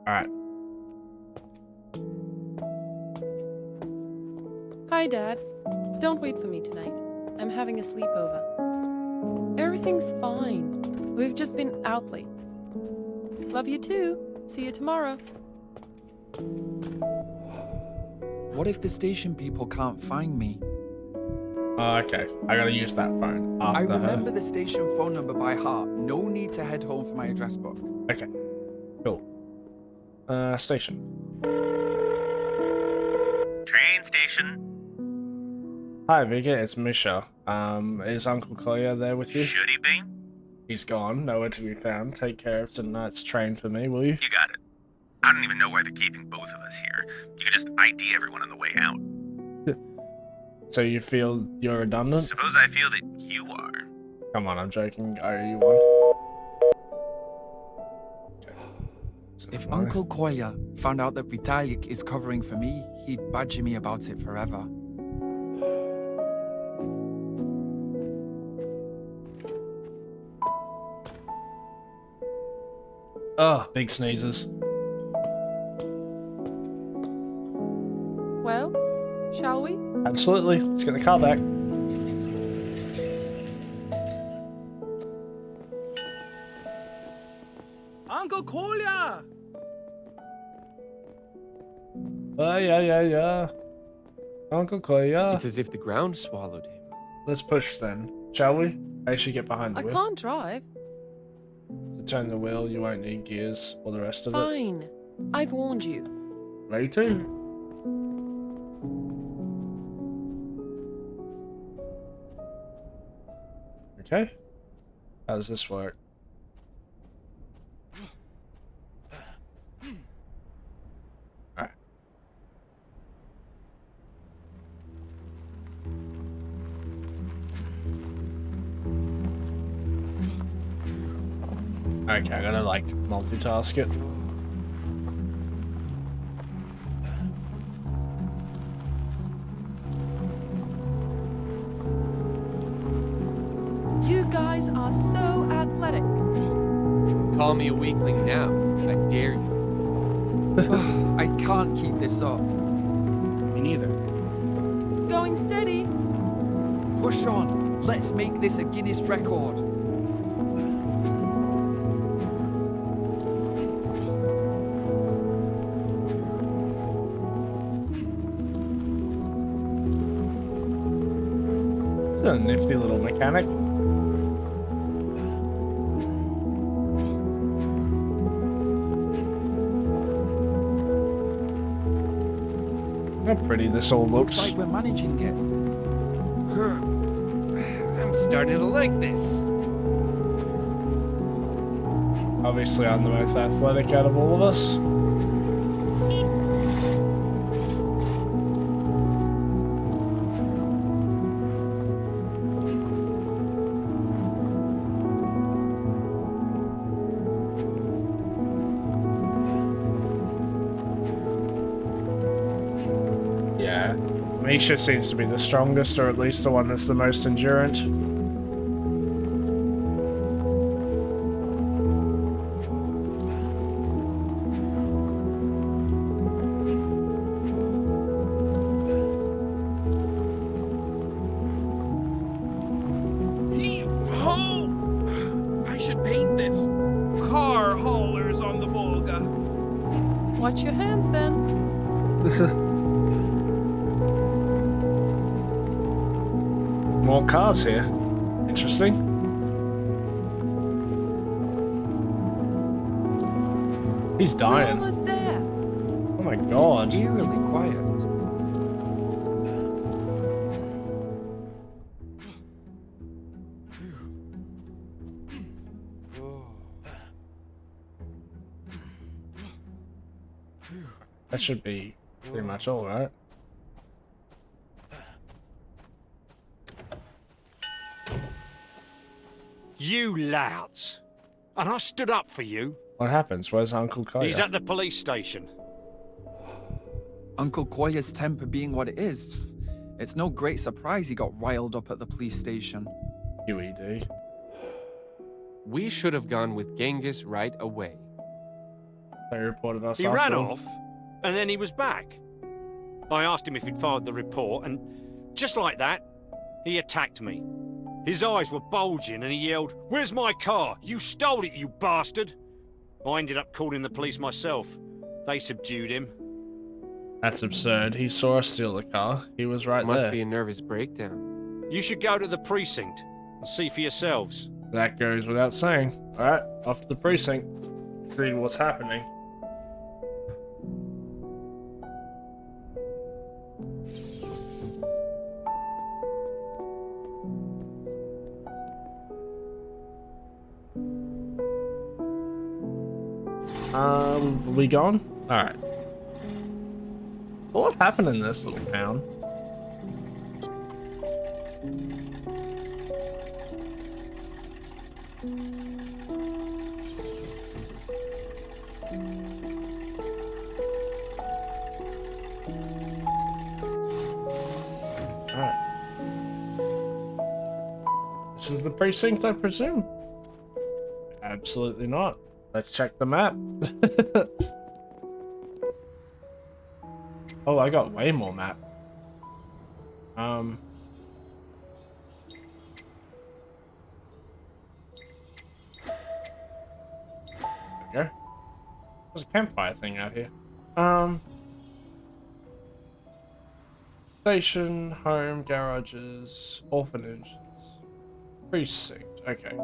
Alright. Hi, Dad. Don't wait for me tonight. I'm having a sleepover. Everything's fine. We've just been out late. Love you too. See you tomorrow. What if the station people can't find me? Okay. I gotta use that phone. I After remember the station phone number by heart. No need to head home for my address book. Okay. Cool. Station. Train station. Hi, Vika. It's Misha. Is Uncle Kolya there with you? Should he be? He's gone. Nowhere to be found. Take care of tonight's train for me, will you? You got it. I don't even know why they're keeping both of us here. You could just ID everyone on the way out. So you feel you're redundant? Suppose I feel that you are. Come on, I'm joking. I owe you one. Okay. If Uncle Kolya found out that Vitalik is covering for me, he'd badger me about it forever. Oh, big sneezes. Well, shall we? Absolutely. Let's get the car back. Uncle Kolya! Yeah. Uncle Kolya. It's as if the ground swallowed him. Let's push then, shall we? I should get behind the I wheel. can't drive. To turn the wheel, you won't need gears or the rest of it. Fine. I've warned you. Me too. Okay. How does this work? Alright. Okay, I gotta like multitask it. You guys are so athletic. Call me a weakling now. I dare you. I can't keep this up. Me neither. Going steady. Push on. Let's make this a Guinness record. It's a nifty little mechanic. How pretty this all Looks looks. like we're managing it. I'm starting to like this. Obviously, I'm the most athletic out of all of us. Yeah, Misha seems to be the strongest, or at least the one that's the most endurant. Heave ho! I should paint this. Car haulers on the Volga. Watch your hands then. This is more cars here. Interesting. He's We're dying. almost there. Oh my god. It's eerily quiet. That should be pretty much all, right? You louts. And I stood up for you. What happens? Where's Uncle Kaya? He's at the police station. Uncle Koya's temper being what it is, it's no great surprise he got riled up at the police station. QED. We should have gone with Genghis right away. They reported us He after ran all. off, and then he was back. I asked him if he'd filed the report, and just like that, he attacked me. His eyes were bulging, and he yelled, "Where's my car? You stole it, you bastard!" I ended up calling the police myself. They subdued him. That's absurd. He saw us steal the car. He was right Must there. be a nervous breakdown. You should go to the precinct and see for yourselves. That goes without saying. Alright, off to the precinct. See what's happening. We gone? Alright. What happened in this little town? Alright. This is the precinct, I presume? Absolutely not. Let's check the map. Oh, I got way more map. There we go. There's a campfire thing out here. Station, home, garages, orphanages, precinct. Okay.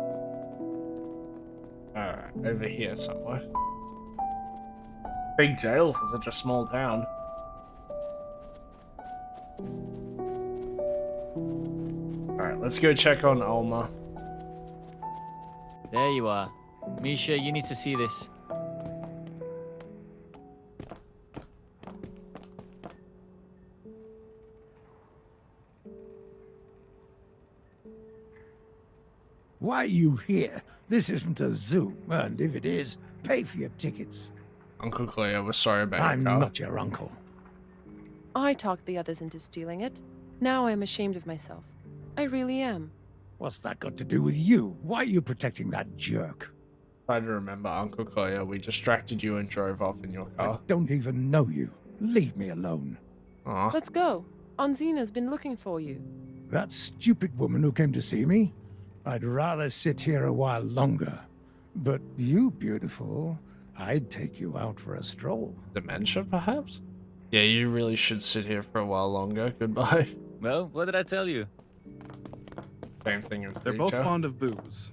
Alright, over here somewhere. Big jail for such a small town. Alright, let's go check on Alma. There you are. Misha, you need to see this. Why are you here? This isn't a zoo, and if it is, pay for your tickets. Uncle Cleo, we're sorry about I'm your car. not your uncle. I talked the others into stealing it. Now I'm ashamed of myself. I really am. What's that got to do with you? Why are you protecting that jerk? Try to remember, Uncle Cleo, we distracted you and drove off in your I car. don't even know you. Leave me alone. Aw. Let's go. Anzina's been looking for you. That stupid woman who came to see me? I'd rather sit here a while longer. But you, beautiful, I'd take you out for a stroll. Dementia, perhaps? Yeah, you really should sit here for a while longer. Goodbye. Well, what did I tell you? Same thing with They're both Creature. fond of booze.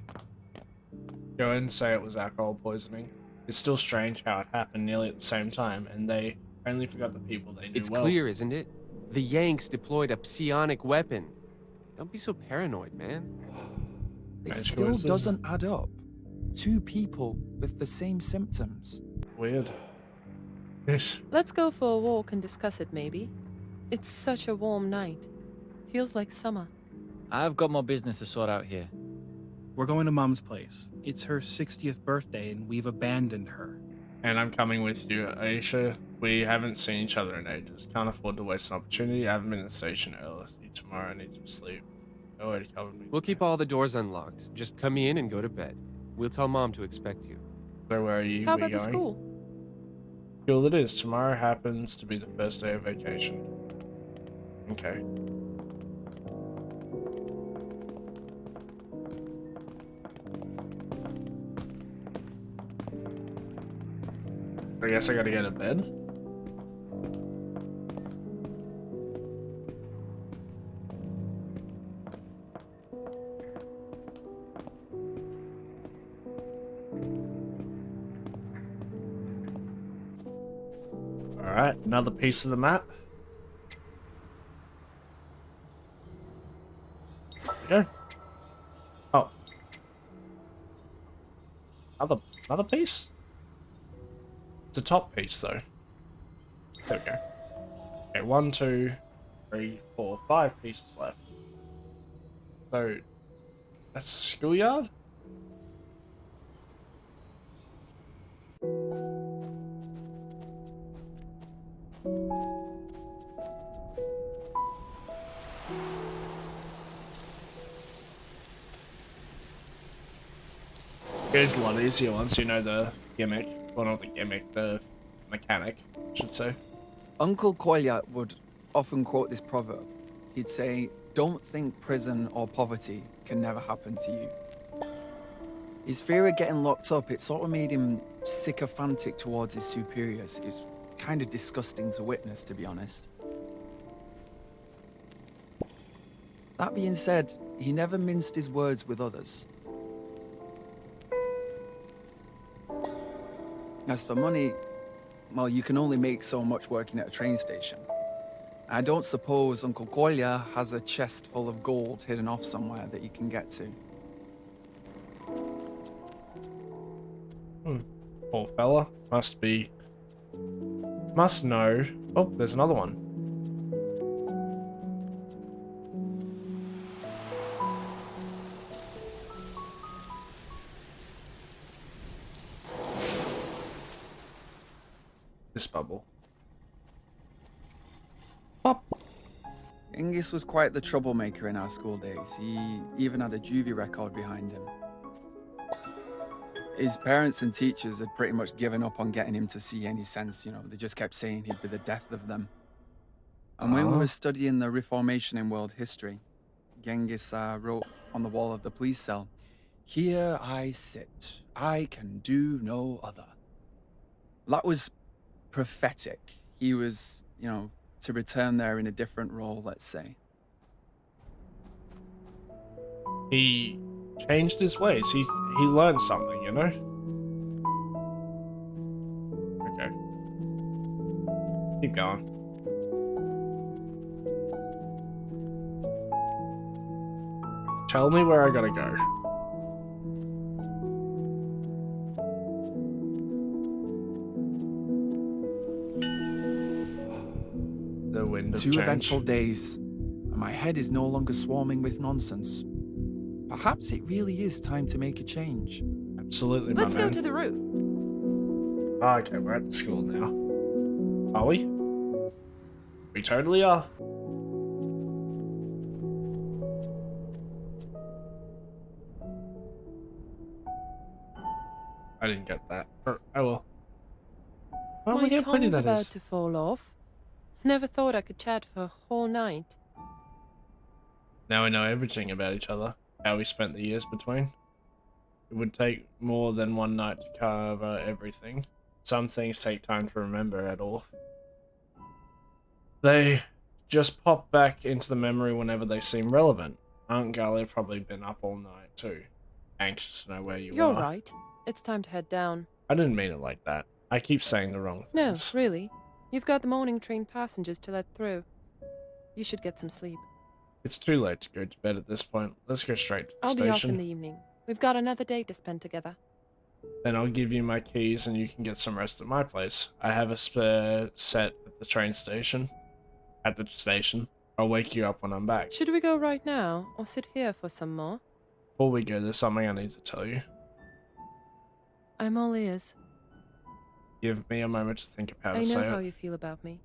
Go ahead and say it was alcohol poisoning. It's still strange how it happened nearly at the same time, and they only forgot the people they knew It's well. clear, isn't it? The Yanks deployed a psionic weapon. Don't be so paranoid, man. It Nice still choices. doesn't add up. Two people with the same symptoms. Weird. Yes. Let's go for a walk and discuss it, maybe. It's such a warm night. Feels like summer. I've got more business to sort out here. We're going to Mom's place. It's her 60th birthday, and we've abandoned her. And I'm coming with you, Aisha. We haven't seen each other in ages. Can't afford to waste an opportunity. I haven't been at the station early tomorrow. I need some sleep. Already covered me. We'll keep all the doors unlocked. Just come in and go to bed. We'll tell Mom to expect you. So where are you? How We about the going? school? School it is. Tomorrow happens to be the first day of vacation. Okay. I guess I gotta go to bed. Alright, another piece of the map. There we go. Oh. Another piece? It's a top piece though. There we go. Okay, 1, 2, 3, 4, 5 pieces left. So that's a schoolyard? It's a lot easier once you know the gimmick. Well, not the gimmick, the mechanic, I should say. Uncle Kolya would often quote this proverb. He'd say, "Don't think prison or poverty can never happen to you." His fear of getting locked up, it sort of made him sycophantic towards his superiors. It was kind of disgusting to witness, to be honest. That being said, he never minced his words with others. As for money, well, you can only make so much working at a train station. I don't suppose Uncle Kolya has a chest full of gold hidden off somewhere that you can get to. Poor fella. Must know. Oh, there's another one. This bubble. Pop. Genghis was quite the troublemaker in our school days. He even had a juvie record behind him. His parents and teachers had pretty much given up on getting him to see any sense, you know. They just kept saying he'd be the death of them. And when we were studying the Reformation in world history, Genghis wrote on the wall of the police cell, "Here I sit, I can do no other." That was prophetic. He was, you know, to return there in a different role, let's say. He changed his ways. He learned something, you know? Okay. Keep going. Tell me where I gotta go. The wind of 2 change. eventful days, and my head is no longer swarming with nonsense. Perhaps it really is time to make a change. Absolutely, Let's my go man. to the roof. Ah, okay, we're at the school now. Are we? We totally are. I didn't get that. Oh well. Oh, My look how pretty tongue's that about is. to fall off. Never thought I could chat for a whole night. Now we know everything about each other. How we spent the years between. It would take more than one night to cover everything. Some things take time to remember at all. They just pop back into the memory whenever they seem relevant. Aunt Galia probably been up all night too. Anxious to know where you You're are. right. It's time to head down. I didn't mean it like that. I keep saying the wrong No, things. really. You've got the morning train passengers to let through. You should get some sleep. It's too late to go to bed at this point. Let's go straight to the I'll station. be off in the evening. We've got another day to spend together. Then I'll give you my keys and you can get some rest at my place. I have a spare set at the train station. At the station. I'll wake you up when I'm back. Should we go right now, or sit here for some more? Before we go, there's something I need to tell you. I'm all ears. Give me a moment to think of how I to say know how it. you feel about me.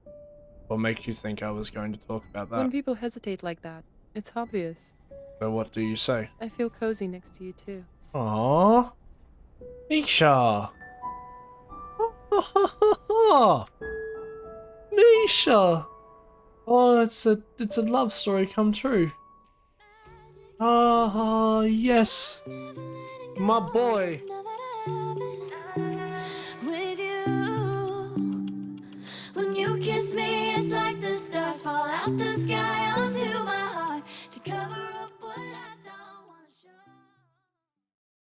What makes you think I was going to talk about that? When people hesitate like that, it's obvious. So what do you say? I feel cozy next to you too. Aww. Misha! Misha! Oh, it's a love story come true. Ah, yes. My boy. With you, up the sky.